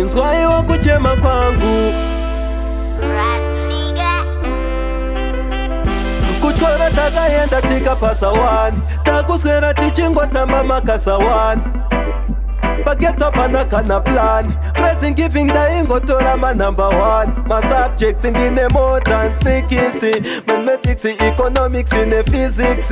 inzwai wa kuchema kwangu. Kuchora tagayenda tika pasawani, taguswera tichingwa tamba makasawani. Bageta panaka na plan, blessing giving daingo tora my number one. My subjects in the more than CKC, mathematics, economics, in the physics.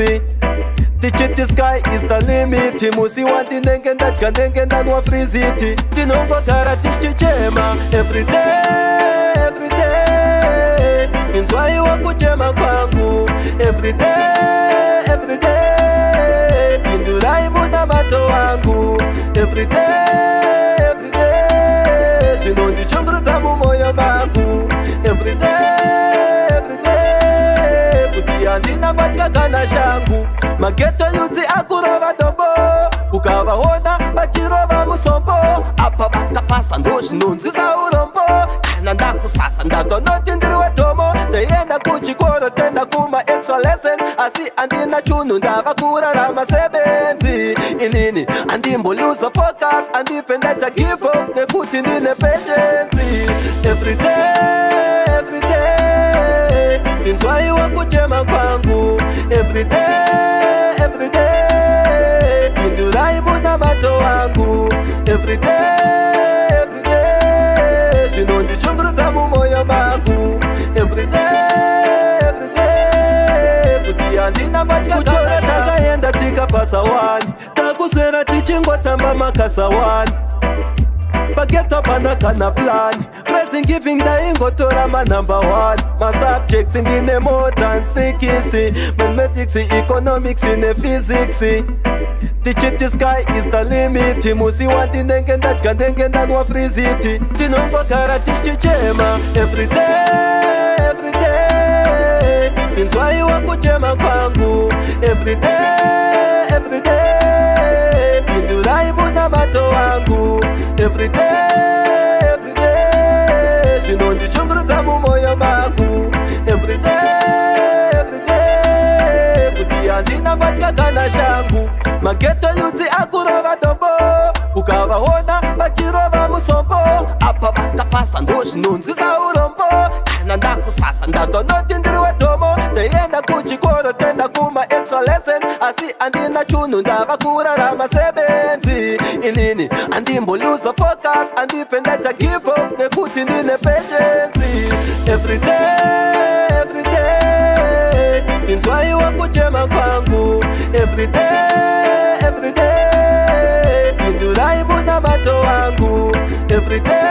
Teach it, the sky is the limit. Musi wanti nenge ndachka nenge ndanwa friziti. Tinongo kara teach chema every day, every day. Inzwai wa kuchema kwangu every day, every day. Indurai muda mato wangu every day, every day. Shinondi chungru tamu moyo bangu every day, every day. Kutiandina bachka kana shangu. Mageto yuti akurova dobo, ukavahona bachirova musombo. Apa bakapasa ndoshi nunzi za urombo. Kana ndakusasa ndatonoti ndiriwe tomo. Teyenda kuchikoro tenda kuma extra lesson. Asi andina chunu ndava kurarama sebenzi. Inini andimbo lose focus, andipendeta give up. Nekuti ndine patience every day, every day. Inzwai wa kuchema kwangu every day, every day. Indurai muda mato wangu every day, every day. Shinondi chungru tamu moyo bangu every day, every day. Kutiandina bachka kuchora tagayenda tika pasawani, taguswera tichingwa tamba makasawani. Bageta panaka na plan, blessing giving daingo tora my number one. My subjects in the more than CKC, mathematics, economics, in the physics. Teach it, the sky is the limit. Musi wanti nenge ndachka nenge ndanwa friziti. Tinongo kara teach chema every day, every day. Inzwai wa kuchema kwangu every day, every day. Indurai muda mato wangu every day, every day. Shinondi chungru tamu moyo bangu every day, every day. Kutiandina bachka kana shangu. Mageto yuti akurova dobo, ukavahona bachirova musombo. Apa bakapasa ndoshi nunzi za urombo. Kana ndakusasa ndatonoti ndiriwe tomo. Teyenda kuchikoro tenda kuma extra lesson. Asi andina chunu ndava kurarama sebenzi. Inini andimbo lose focus, andipendeta give up. Nekuti ndine patience every day, every day. Inzwai wa kuchema kwangu every day, every day. Indurai muda mato wangu every day.